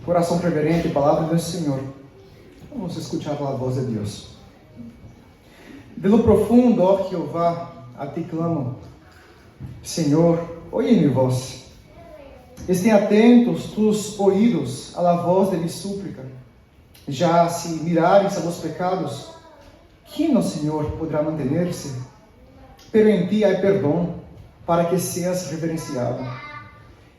Coração reverente, palavra do Senhor. Vamos escutar a voz de Deus. De lo profundo, ó Jeová, a ti clamo. Senhor, oye mi voz. Estén atentos tus oídos a la voz de mi súplica. Já se mirares a los pecados, ¿quién, ó Senhor, podrá mantener-se? Pero en ti hay perdón, para que seas reverenciado.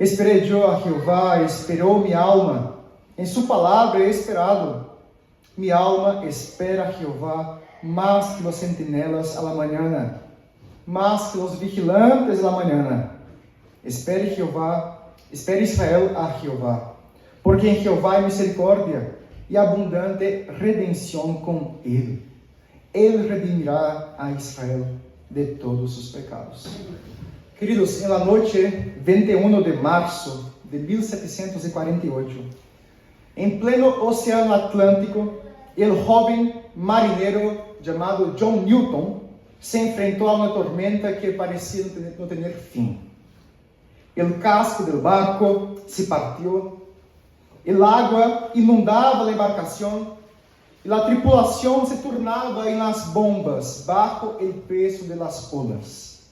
Esperei eu a Jeová, esperou minha alma, em sua palavra he esperado. Mi alma espera a Jeová, más que los centinelas a la mañana, más que los vigilantes a la mañana. Espere Israel a Jeová, porque en Jeová hay misericordia y abundante redención con él. Él redimirá a Israel de todos sus pecados. Queridos, en la noche 21 de marzo de 1748, en pleno Océano Atlântico, el joven marinero llamado John Newton se enfrentó a una tormenta que parecía no tener fin. El casco del barco se partió, el agua inundaba la embarcación y la tripulación se turnaba en las bombas bajo el peso de las olas.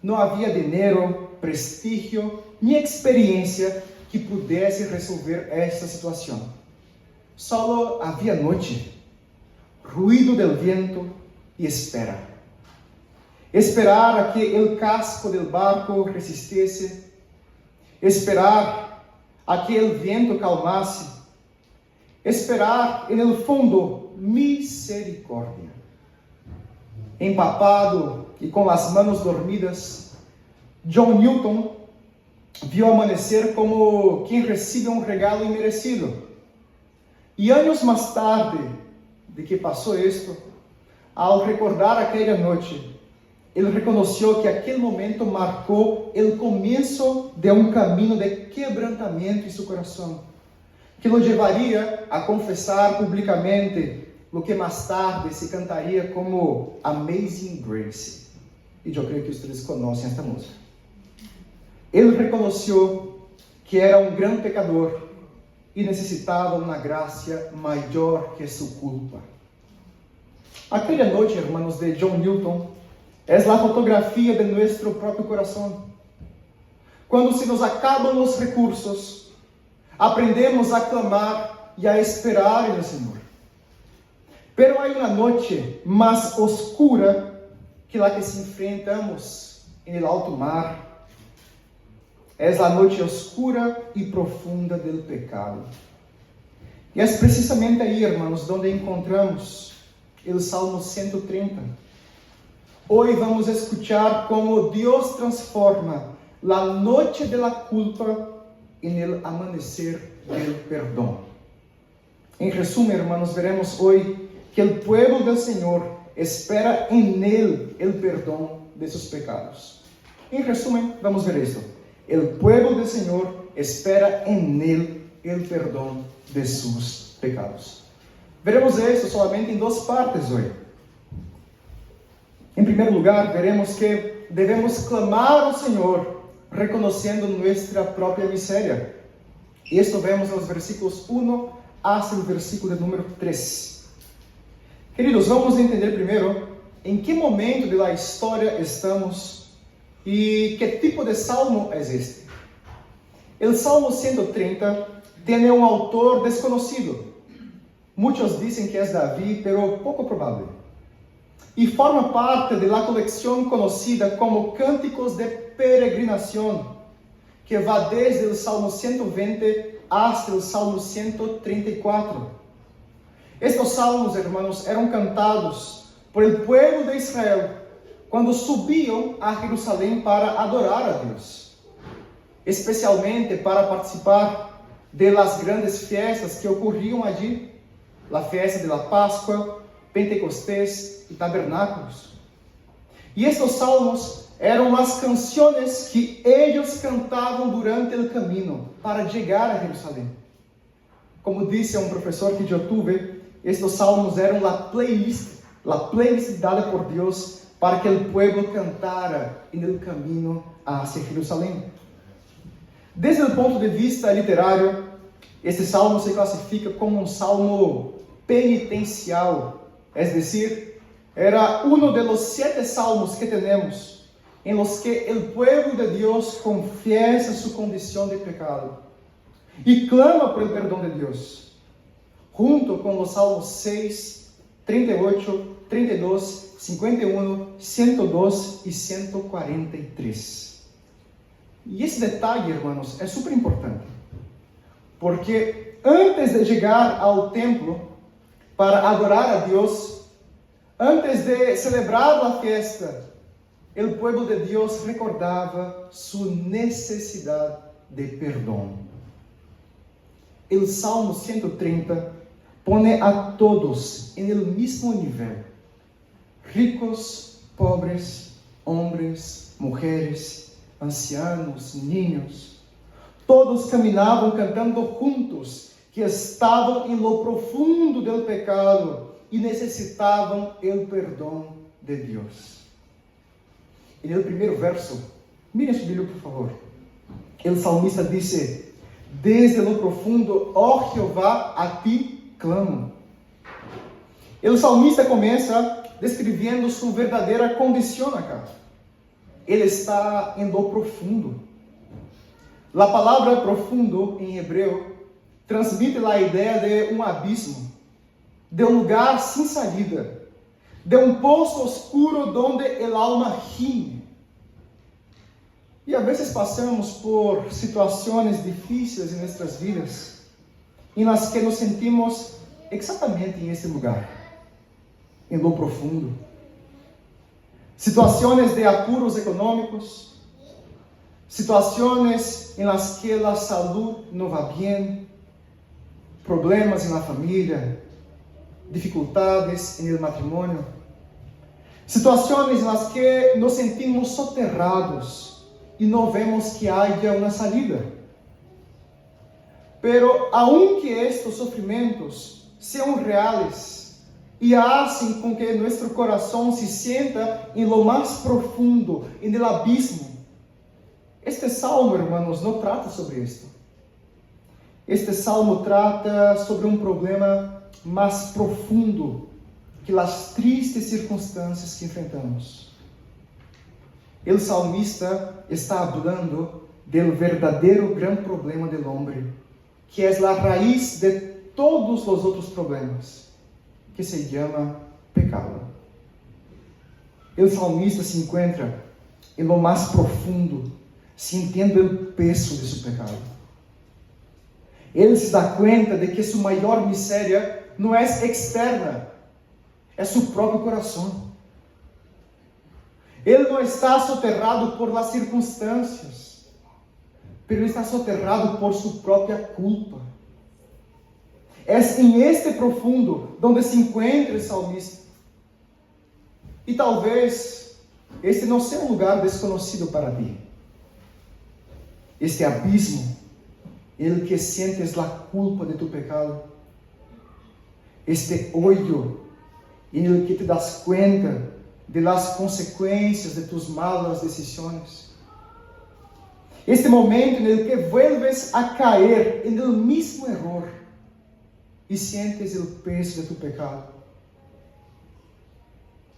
No había dinero, prestigio ni experiencia que pudesse resolver esta situação. Solo havia noite, ruído del viento e espera. Esperar a que el casco del barco resistisse, esperar a que el viento calmasse, esperar en el fondo misericórdia. Empapado e com as manos dormidas, John Newton viu amanhecer como quem recebe um regalo imerecido. E anos mais tarde de que passou isto, ao recordar aquela noite, ele reconheceu que aquele momento marcou o começo de um caminho de quebrantamento em seu coração, que o levaria a confessar publicamente o que mais tarde se cantaria como Amazing Grace. E eu creio que vocês conhecem esta música. Ele reconheceu que era um grande pecador e necessitava uma graça maior que sua culpa. Aquela noite, hermanos, de John Newton, é a fotografia de nosso próprio coração. Quando se nos acabam os recursos, aprendemos a clamar e a esperar no Senhor. Pero há uma noite mais oscura que a que se enfrentamos no alto mar. É a noite oscura e profunda do pecado. E é precisamente aí, irmãos, onde encontramos o Salmo 130. Hoje vamos escuchar como Deus transforma a noite de la culpa em el amanecer del perdão. Em resumo, irmãos, veremos hoje que o povo do Senhor espera em Ele o perdão de seus pecados. Em resumo, vamos ver isto. O povo do Senhor espera em Ele o perdão de seus pecados. Veremos isso solamente em duas partes hoje. Em primeiro lugar, veremos que devemos clamar ao Senhor, reconhecendo nossa própria miséria. Isto vemos nos versículos 1 até o versículo de número 3. Queridos, vamos entender primeiro em que momento da história estamos e que tipo de salmo é este. O Salmo 130 tem um autor desconhecido. Muitos dizem que é Davi, pero pouco provável. E forma parte da coleção conhecida como Cânticos de Peregrinação, que vai desde o Salmo 120 até o Salmo 134. Estes salmos, hermanos, eram cantados por el pueblo de Israel quando subiam a Jerusalém para adorar a Deus, especialmente para participar de las grandes fiestas que ocorriam allí, a festa de la Páscoa, Pentecostés e Tabernáculos. E estes salmos eram as canções que eles cantavam durante o caminho para chegar a Jerusalém. Como disse um professor que eu tive, estes salmos eram a playlist dada por Deus para que o povo cantara no caminho hacia Jerusalém. Desde o ponto de vista literário, Este salmo se classifica como um salmo penitencial, es decir, era uno de los 7 salmos que tenemos, en los que el pueblo de Dios confiesa su condición de pecado y clama por el perdón de Dios, junto con los salmos 6, 38, 32, 51, 102 y 143. Y ese detalle, hermanos, es súper importante, porque antes de llegar al templo para adorar a Dios, antes de celebrar la fiesta, el pueblo de Dios recordaba su necesidad de perdón. El Salmo 130 pone a todos en el mismo nivel, ricos, pobres, hombres, mujeres, ancianos, niños. Todos caminavam cantando juntos, que estavam em lo profundo del pecado e necessitavam el perdão de Deus. E no primeiro verso, miren su Bíblia, por favor. El salmista disse: desde lo profundo, ó Jeová, a ti clamo. El salmista começa descrevendo sua verdadeira condição acá. Ele está em lo profundo. A palavra profundo em hebreu transmite a ideia de um abismo, de um lugar sem saída, de um poço oscuro donde el alma gime. E a vezes passamos por situações difíceis em nossas vidas, em las que nos sentimos exatamente em esse lugar, em lo profundo. Situações de apuros econômicos, situações em las que a saúde não va bem, problemas na família, dificuldades no matrimônio, situações nas que nos sentimos soterrados e não vemos que haja uma saída. Pero aunque estes sofrimentos sejam reais e hacen com que nosso coração se sienta em lo mais profundo, em el abismo, este salmo, hermanos, não trata sobre isto. Este salmo trata sobre um problema mais profundo que as tristes circunstâncias que enfrentamos. O salmista está falando do verdadeiro gran problema do homem, que é a raiz de todos os outros problemas, que se chama pecado. O salmista se encontra em lo mais profundo, sintiendo o peso de seu pecado. Ele se dá conta de que sua maior miséria não é externa, é seu próprio coração. Ele não está soterrado por las circunstâncias, mas ele está soterrado por sua própria culpa. É em este profundo donde se encontra o salmista. E talvez este não seja um lugar desconhecido para ti. Este abismo, el que sientes la culpa de tu pecado, este hoyo en el que te das cuenta de las consecuencias de tus malas decisiones, este momento en el que vuelves a caer en el mismo error y sientes el peso de tu pecado.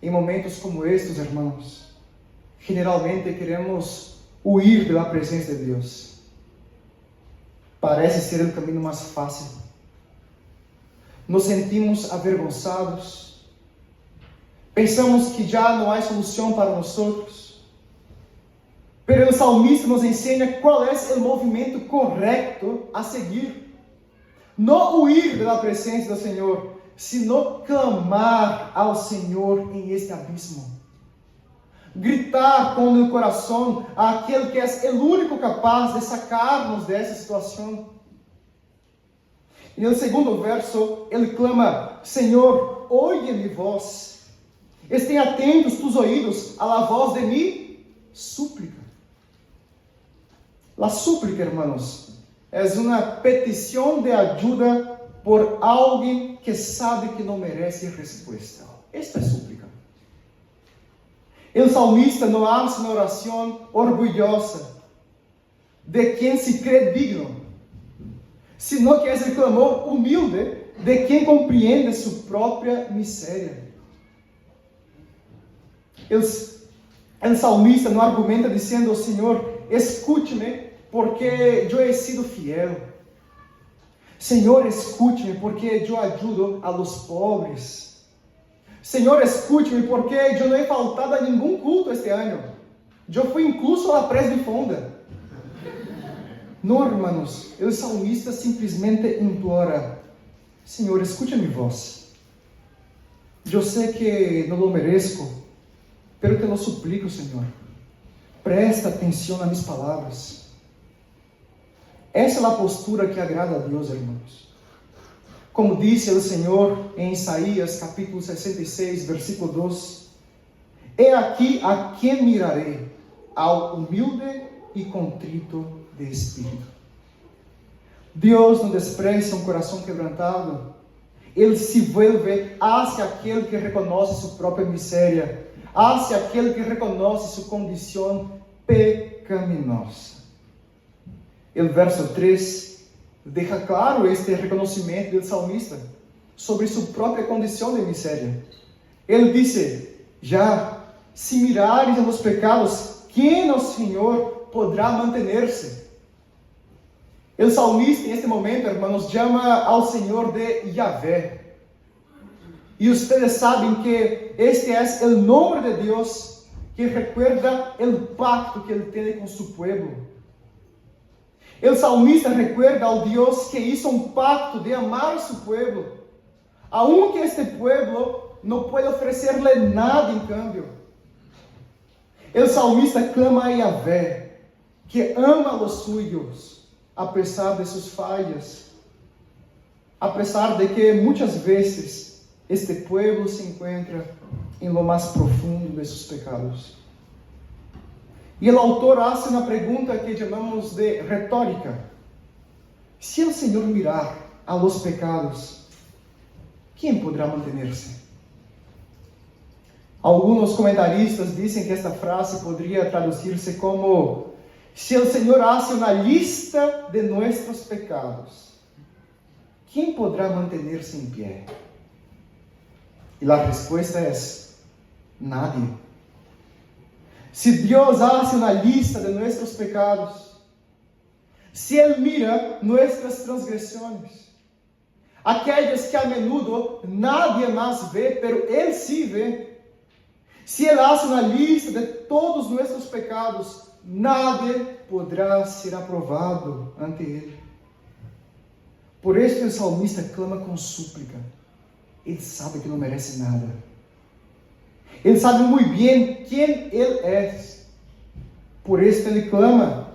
En momentos como estos, hermanos, generalmente queremos huir de la presencia de Dios. Parece ser o caminho mais fácil. Nos sentimos avergonzados. Pensamos que já não há solução para nós. Pero o salmista nos ensina qual é o movimento correto a seguir. Não huir da presença do Senhor, sino clamar ao Senhor em este abismo. Gritar com o coração àquele que é o único capaz de sacar-nos dessa situação. E no segundo verso, ele clama: Senhor, oye mi voz. Estén atentos tus oídos a la voz de mi súplica. La súplica, hermanos, é uma petição de ajuda por alguém que sabe que não merece resposta. Esta é súplica. O salmista não hace uma oração orgulhosa de quem se crê digno, sino que es el clamor humilde de quien comprende su propia miseria. El salmista no argumenta diciendo: Señor, escúchame porque yo he sido fiel. Señor, escúchame porque yo ayudo a los pobres. Señor, escúchame porque yo no he faltado a ningún culto este año. Yo fui incluso a la presbifonda. No, hermanos, el salmista simplesmente implora: Señor, escucha mi voz. Yo sé que no lo merezco, pero te lo suplico, Señor. Presta atención a mis palabras. Essa é a postura que agrada a Deus, irmãos. Como disse o Senhor em Isaías, capítulo 66, versículo 2: He aqui a quem mirarei, ao humilde e contrito de espírito. Deus não desprecia um coração quebrantado. Ele se vuelve hacia aquele que reconhece sua própria miséria, hacia aquele que reconhece sua condição pecaminosa. O verso 3 deixa claro este reconhecimento do salmista sobre sua própria condição de miséria. Ele disse: já, se mirares a los pecados, quem, o Senhor, poderá manter-se? O salmista, em este momento, hermanos, chama ao Senhor de Yahvé. E vocês sabem que este é o nome de Deus que recuerda o pacto que Ele tem com seu povo. O salmista recuerda ao Deus que hizo um pacto de amar a seu povo, aunque este povo não pode oferecer-lhe nada em cambio. O salmista clama a Yahvé, que ama a los suyos, a pesar de suas falhas, a pesar de que muitas vezes este povo se encontra em lo mais profundo de seus pecados. E o autor faz uma pergunta que chamamos de retórica. Se o Senhor mirar a los pecados, quem poderá manter-se? Alguns comentaristas dizem que esta frase poderia traduzir-se como: se o Senhor hace uma lista de nossos pecados, quem poderá manter-se em pé? E a resposta é: nadie. Se Deus hace uma lista de nossos pecados, se Ele mira nossas transgressões, aquelas que a menudo nadie mais vê, pero Ele sí vê, se Ele hace uma lista de todos nossos pecados, nadie poderá ser aprovado ante Ele. Por isso o salmista clama com súplica. Ele sabe que não merece nada. Ele sabe muito bem quem Ele é. Por isso Ele clama.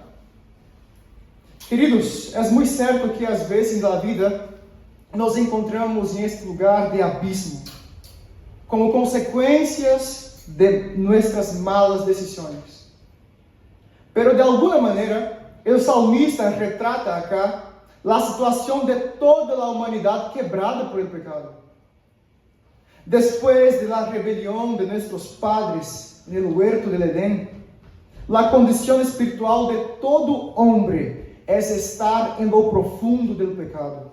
Queridos, é muito certo que às vezes na vida nos encontramos neste lugar de abismo, como consequências de nossas malas decisões. Pero de alguma maneira, o salmista retrata acá a situação de toda a humanidade quebrada por el pecado. Después de la rebelión de nuestros padres en el huerto del Edén, la condición espiritual de todo hombre es estar en lo profundo del pecado.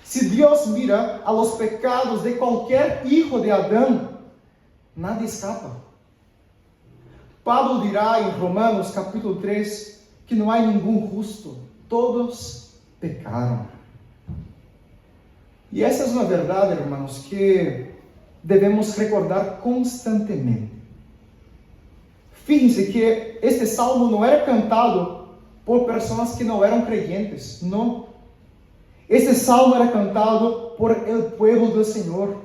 Si Dios mira a los pecados de cualquier hijo de Adán, nadie escapa. Pablo dirá en Romanos capítulo 3 que no hay ningún justo, todos pecaron. E essa é uma verdade, irmãos, que devemos recordar constantemente. Fíjense que este salmo não era cantado por pessoas que não eram creyentes, não. Este salmo era cantado por el pueblo do Senhor,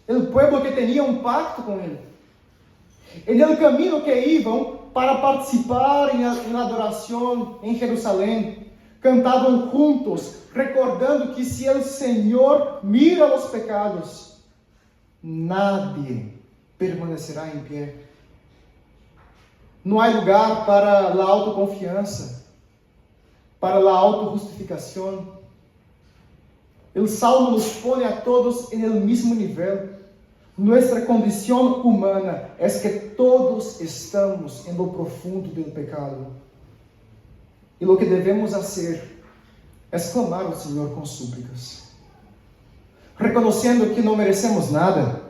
el pueblo que tinha um pacto com Ele. En el caminho que iam para participar em adoração em Jerusalém, cantavam juntos, recordando que se o Senhor mira os pecados, nadie permanecerá em pé. Não há lugar para a autoconfiança, para a autojustificação. O Salmo nos põe a todos em el mismo nível. Nuestra condição humana é que todos estamos em lo profundo do pecado. E o que devemos fazer é clamar ao Senhor com súplicas, reconhecendo que não merecemos nada,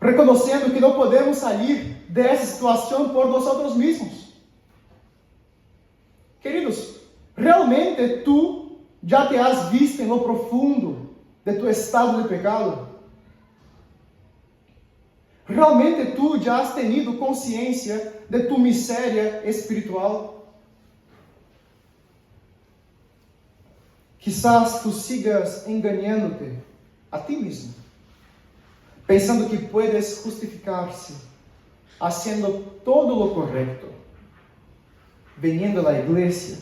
reconhecendo que não podemos sair dessa situação por nós mesmos. Queridos, realmente tu já te has visto no profundo de tu estado de pecado? Realmente tu já has tenido consciência de tu miséria espiritual? Quizás tu sigas enganando-te a ti mesmo, pensando que puedes justificar-se haciendo todo lo correcto, viniendo a la iglesia,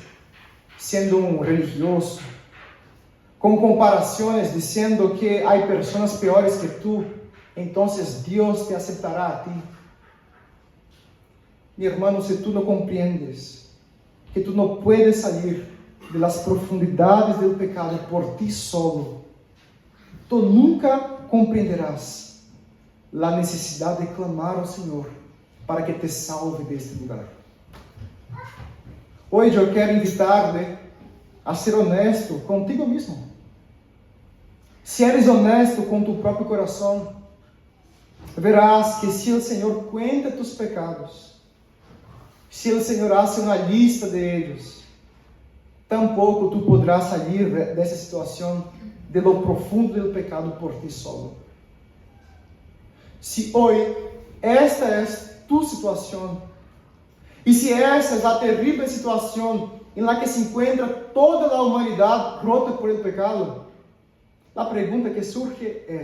siendo un religioso, con comparaciones diciendo que hay personas peores que tú, entonces Dios te aceptará a ti. Mi hermano, si tú no comprendes que tú no puedes salir de las profundidades del pecado por ti solo, tú nunca comprenderás la necesidad de clamar al Señor para que te salve de este lugar. Hoje eu quero invitar-te a ser honesto contigo mesmo. Se eres honesto com tu próprio coração, verás que se o Senhor cuenta tus pecados, se o Senhor hace uma lista de eles, tampouco tu poderás sair dessa situação de lo profundo do pecado por ti solo. Se hoje esta é tu situação, e se essa é a terrível situação em la que se encontra toda a humanidade rota por el pecado, a pergunta que surge é: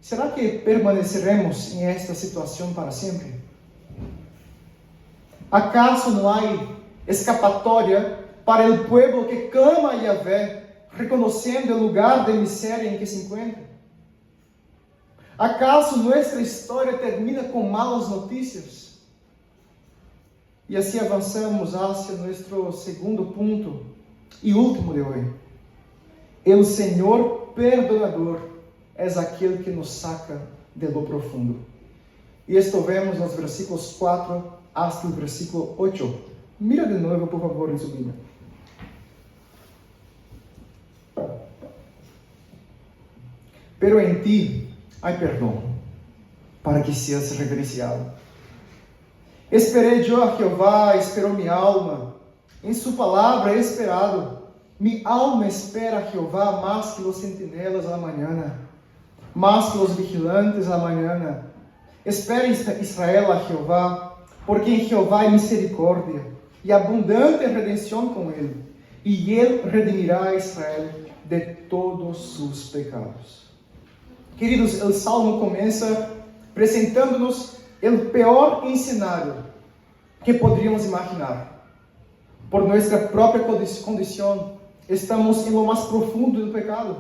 será que permaneceremos em esta situação para sempre? ¿Acaso não há escapatória para o povo que clama a Yahvé, reconhecendo o lugar de miséria em que se encontra? ¿Acaso nossa história termina com malas notícias? E assim avançamos hacia nosso segundo ponto e último de hoje. O Senhor perdonador é aquele que nos saca de lo profundo. E esto vemos nos versículos 4 hasta o versículo 8. Mira de novo, por favor, em sua Bíblia. Pero em ti há perdão, para que seas reverenciado. Esperei eu a Jeová, esperou minha alma, em sua palavra he esperado. Mi alma espera a Jeová más que los sentinelas a la mañana, más que los vigilantes a la mañana. Espera Israel a Jeová, porque em Jeová hay misericordia e abundante redenção com ele, e ele redimirá a Israel de todos sus pecados. Queridos, o Salmo começa apresentando-nos o pior cenário que poderíamos imaginar. Por nossa própria condição, estamos em lo mais profundo do pecado.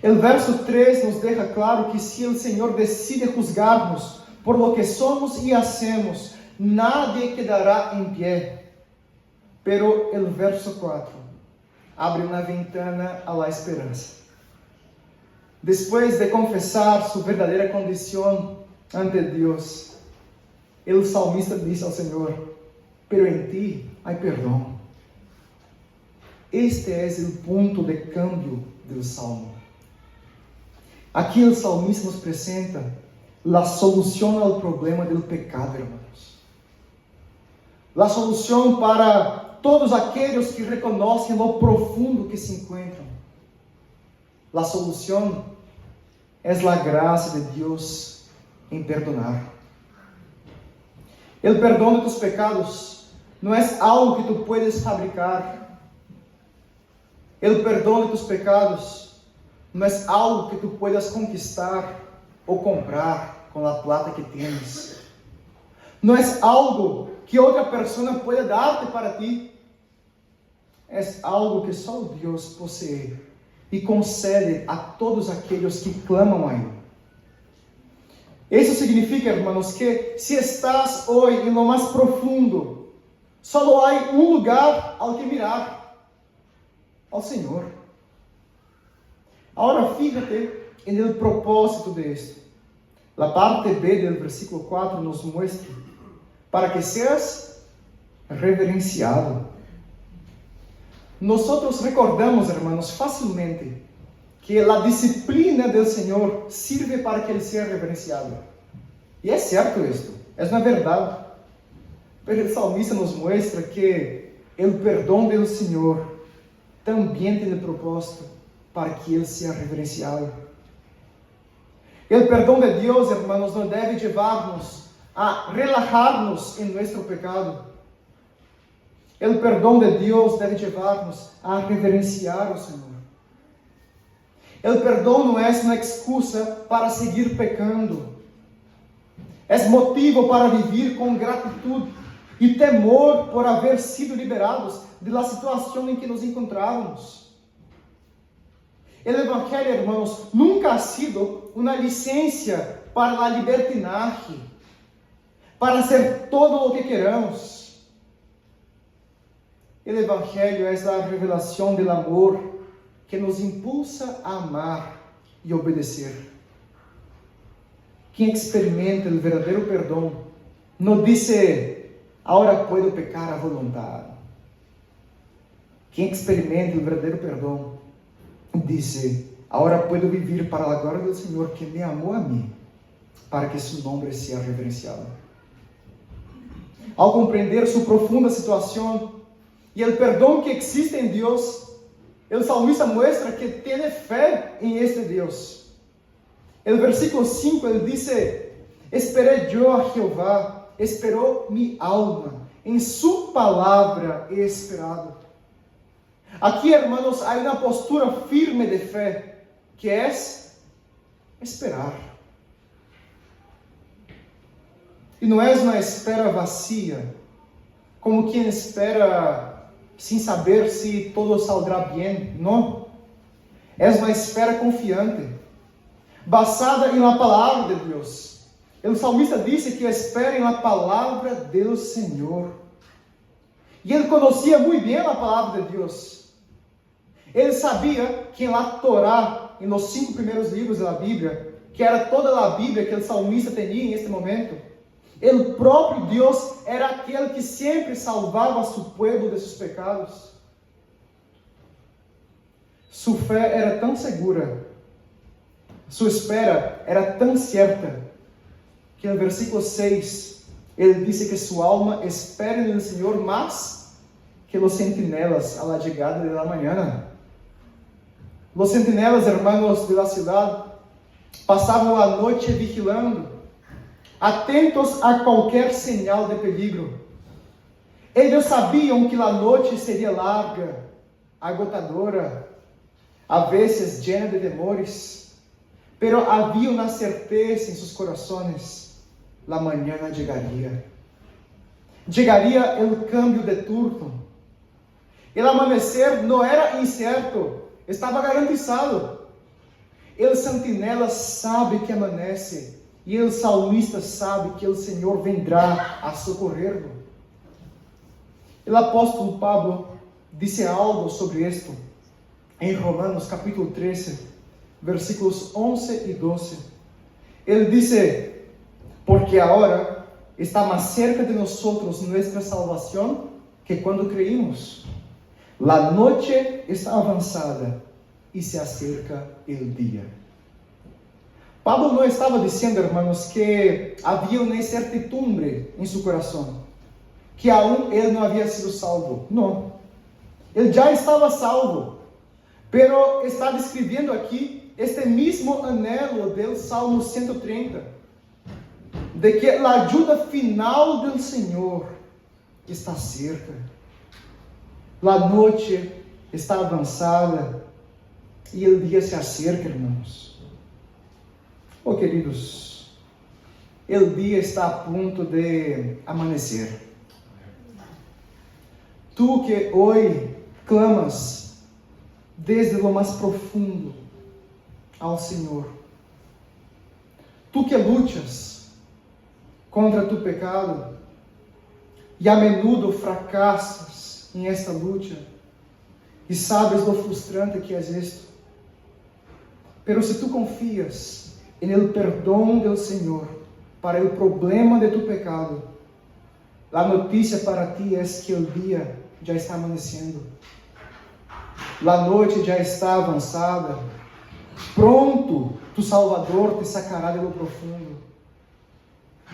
O verso 3 nos deixa claro que se o Senhor decide juzgar-nos por lo que somos e hacemos, nadie quedará em pé. Pero o verso 4 abre uma ventana a la esperança. Depois de confessar sua verdadeira condição ante Deus, o salmista diz ao Senhor: pero em ti há perdão. Este é o ponto de câmbio do Salmo. Aqui o salmista nos apresenta a solução ao problema do pecado, irmãos. A solução para todos aqueles que reconhecem o profundo que se encontram. A solução é a graça de Deus em perdonar. O perdão de tus pecados não é algo que tu puedes fabricar. O perdão de tus pecados não é algo que tu puedas conquistar ou comprar com a plata que tens. Não é algo que outra pessoa pueda dar-te para ti. É algo que só Deus possui e concede a todos aqueles que clamam a Ele. Isso significa, irmãos, que se estás hoje em lo mais profundo, só há um lugar ao que mirar: ao Senhor. Agora, fíjate no propósito de esto. A parte B do versículo 4 nos mostra: para que seas reverenciado. Nosotros recordamos, hermanos, fácilmente que la disciplina del Señor sirve para que Él sea reverenciado. Y es cierto esto, es una verdad. Pero el salmista nos muestra que el perdón del Señor también tiene propósito para que Él sea reverenciado. El perdón de Dios, hermanos, no debe llevarnos a relajarnos en nuestro pecado. El perdón de Dios debe llevarnos a reverenciar al Señor. El perdón no es una excusa para seguir pecando. Es motivo para vivir con gratitud y temor por haber sido liberados de la situación en que nos encontrávamos. El Evangelio, hermanos, nunca ha sido una licencia para la libertinaje, para hacer todo lo que queramos. El Evangelio es la revelación del amor que nos impulsa a amar y obedecer. Quien experimenta el verdadero perdón no dice, ahora puedo pecar a voluntad. Quien experimenta el verdadero perdón dice, ahora puedo vivir para la gloria del Señor que me amó a mí, para que su nombre sea reverenciado. Al comprender su profunda situación y el perdón que existe en Dios, el salmista muestra que tiene fe en este Dios. El versículo 5, él dice, esperé yo a Jehová, esperó mi alma, en su palabra he esperado. Aquí, hermanos, hay una postura firme de fe, que es esperar. Y no es una espera vacía, como quien espera sin saber si todo saldrá bien. No. Es una espera confiante, basada en la palabra de Dios. El salmista dice que espera en la palabra del Señor. Y él conocía muy bien la palabra de Dios. Él sabía que en la Torá, en los 5 primeros libros de la Biblia, que era toda la Biblia que el salmista tenía en este momento, el próprio Deus era aquele que sempre salvava a seu povo de seus pecados. Sua fé era tão segura, sua espera era tão certa, que no versículo 6, ele disse que sua alma espera no Senhor mais que os sentinelas a la chegada de la mañana. Os sentinelas, hermanos de la ciudad, passavam a noite vigilando, atentos a qualquer señal de peligro. Eles sabiam que a noite seria larga, agotadora, a vezes llena de temores, pero havia uma certeza em seus corações: la mañana llegaria. Llegaria o cambio de turno. El amanecer não era incerto, estava garantizado. El sentinela sabe que amanhece, e o salmista sabe que o Senhor vendrá a socorrê-lo. O apóstolo Pablo disse algo sobre isto em Romanos capítulo 13, versículos 11 e 12. Ele disse, porque agora está mais cerca de nós nossa salvação que quando creímos. La noche está avançada e se acerca el dia. Pablo não estava dizendo, hermanos, que havia uma incertidumbre em seu coração, que aún ele não havia sido salvo. Não. Ele já estava salvo, pero está descrevendo aqui este mesmo anelo do Salmo 130, de que a ajuda final do Senhor está cerca. A noite está avançada e o dia se acerca, irmãos. Oh, queridos, o dia está a ponto de amanhecer. Tu que hoje clamas desde lo mais profundo ao Senhor, tu que lutas contra tu pecado e a menudo fracassas em esta luta e sabes lo frustrante que é isto, pero se tu confias en el perdão do Senhor para o problema de tu pecado, a notícia para ti é que o dia já está amanhecendo. La noite já está avançada. Pronto, tu Salvador te sacará de lo profundo.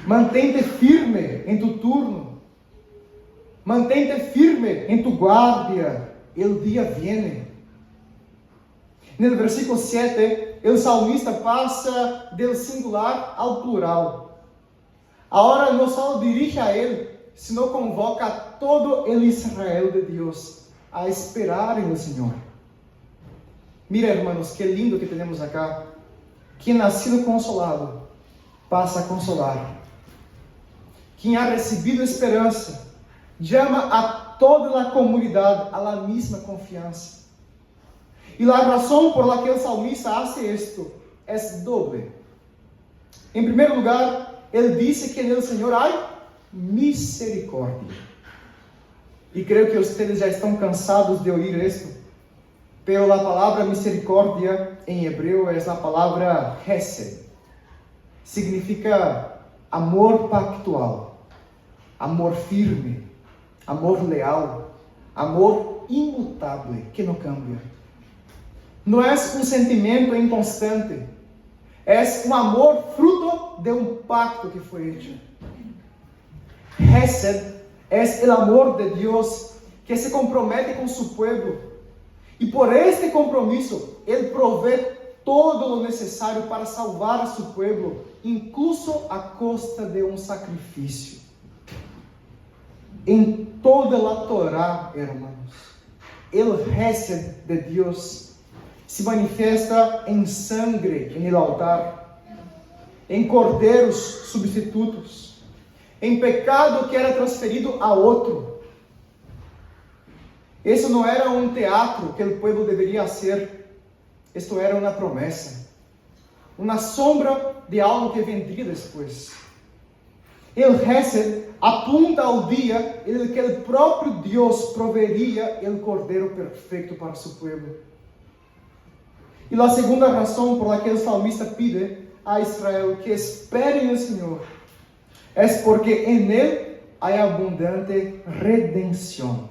Mantente firme em tu turno. Mantente firme em tu guardia. El día viene. No versículo 7, o salmista passa del singular ao plural. Agora não só dirige a ele, sino convoca a todo el Israel de Deus a esperar en el Senhor. Mira, hermanos, que lindo que temos acá. Quem ha sido consolado, passa a consolar. Quem ha recebido esperança, llama a toda a comunidade a la misma confiança. E a razão por la que o salmista hace esto es doble. Em primeiro lugar, ele dice que no Senhor há misericórdia. E creio que vocês já estão cansados de ouvir isto, pero a palavra misericórdia em hebreu é a palavra hesed. Significa amor pactual, amor firme, amor leal, amor imutável, que não cambia. Não é um sentimento inconstante, é um amor fruto de um pacto que foi hecho. Hesed é o amor de Deus que se compromete com seu povo, e por este compromisso, Ele provê todo o necessário para salvar a seu povo, incluso a costa de um sacrifício. Em toda a Torá, hermanos, o Hesed de Deus se manifesta em sangue no altar, em cordeiros substitutos, em pecado que era transferido a outro. Isso não era um teatro que o povo deveria ser, isto era uma promessa, uma sombra de algo que vendria depois. O Hesed apunta ao dia em que o próprio Deus proveria o cordeiro perfeito para seu povo. E a segunda razão por la que o salmista pide a Israel que espere no Senhor é porque em Ele há abundante redenção.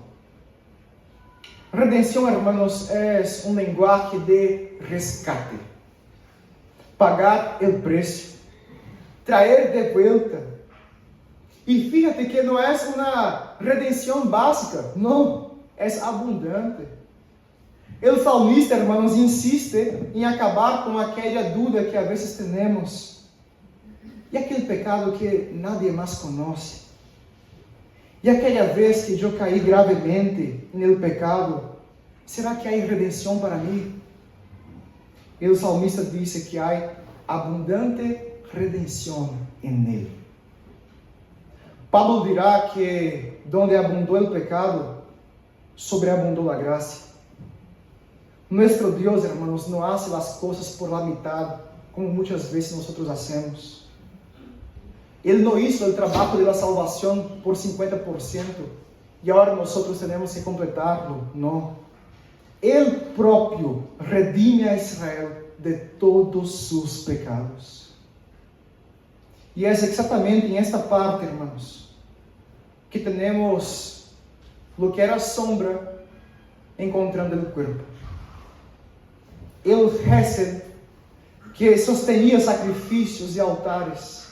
Redenção, hermanos, é um lenguaje de rescate. Pagar o preço, trazer de volta. E fíjate que não é uma redenção básica, não, é abundante. O salmista, hermanos, insiste em acabar com aquela dúvida que às vezes temos. E aquele pecado que nadie mais conhece? E aquela vez que eu caí gravemente no pecado, será que há redenção para mim? E o salmista disse que há abundante redenção em ele. Pablo dirá que donde abundou o pecado, sobreabundou a graça. Nuestro Deus, hermanos, não hace as coisas por la mitad, como muitas vezes nós hacemos. Ele não hizo o trabalho da salvação por 50% e agora nós temos que completarlo. Não. Ele próprio redime a Israel de todos seus pecados. E é exatamente em esta parte, hermanos, que temos o que era sombra encontrando o corpo. O Hesed, que sostenía sacrifícios e altares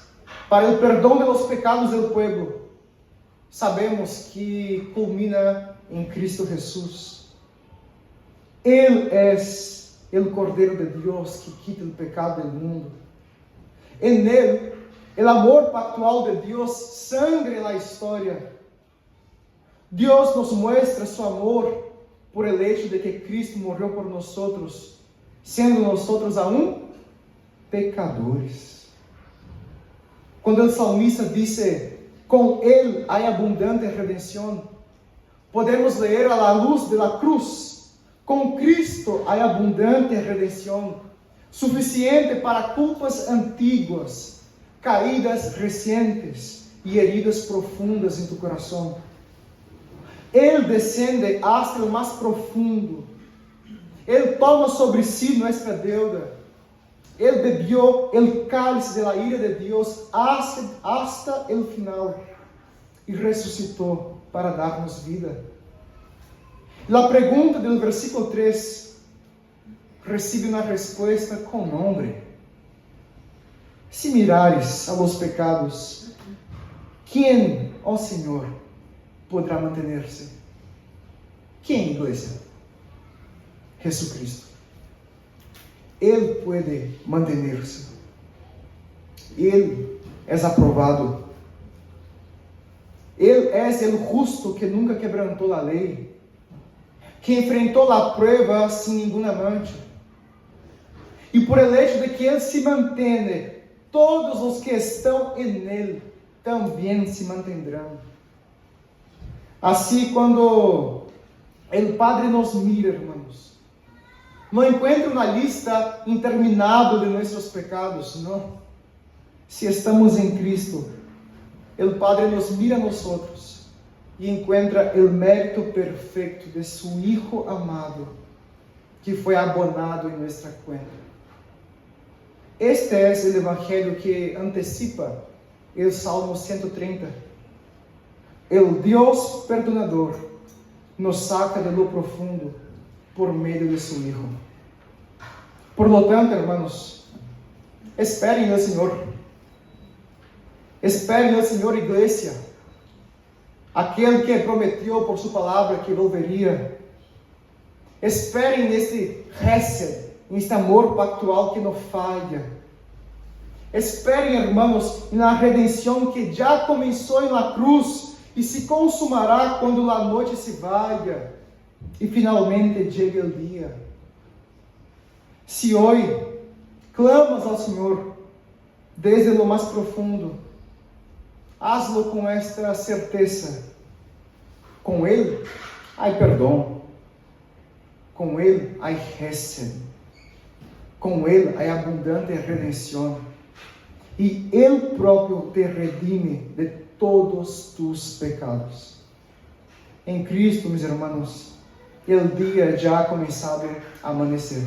para o perdão de los pecados do povo, sabemos que culmina em Cristo Jesus. Ele é o Cordeiro de Deus que quita o pecado do mundo. En Ele, o amor pactual de Deus sangra na história. Deus nos muestra seu amor por el hecho de que Cristo morreu por nós, sendo nós aún pecadores. Quando o salmista disse, com Ele há abundante redenção, podemos ler a la luz de la cruz, com Cristo há abundante redenção, suficiente para culpas antigas, caídas recentes e heridas profundas em tu coração. Ele descende hasta o mais profundo. Ele toma sobre si nossa deuda. Ele bebió o cálice de la ira de Deus hasta el final e ressuscitou para dar-nos vida. A pergunta do versículo 3 recebe uma resposta com nome. Se mirares a los pecados, quem, ó Senhor, poderá manter-se? Quem, igreja? Jesucristo. Ele pode manter-se. Ele é aprovado. Ele é o justo que nunca quebrantou a lei, que enfrentou a prova sem nenhuma mancha. E por el hecho de que Ele se mantém, todos os que estão em Ele também se mantendrão. Assim, quando o Padre nos mira, irmãos, não encontra uma lista interminável de nossos pecados, não. Se estamos em Cristo, o Padre nos mira a nós e encontra o mérito perfeito de seu Hijo amado, que foi abonado em nossa conta. Este é o Evangelho que antecipa o Salmo 130. O Deus perdonador nos saca de lo profundo por meio de seu Hijo. Por lo tanto, hermanos, esperem no Senhor. Esperem no Senhor, igreja. Aquele que prometeu por sua palavra que volveria. Esperem neste Hesed, neste amor pactual que não falha. Esperem, irmãos, na redenção que já começou na cruz e se consumará quando a noite se vaya e finalmente chegue o dia. Se hoje clamas ao Senhor desde o mais profundo, hazlo com esta certeza. Com Ele há perdão. Com Ele há Hesed. Com Ele há abundante redenção. E Ele próprio te redime de todos tus pecados. Em Cristo, meus irmãos, o dia já ha começado a amanhecer.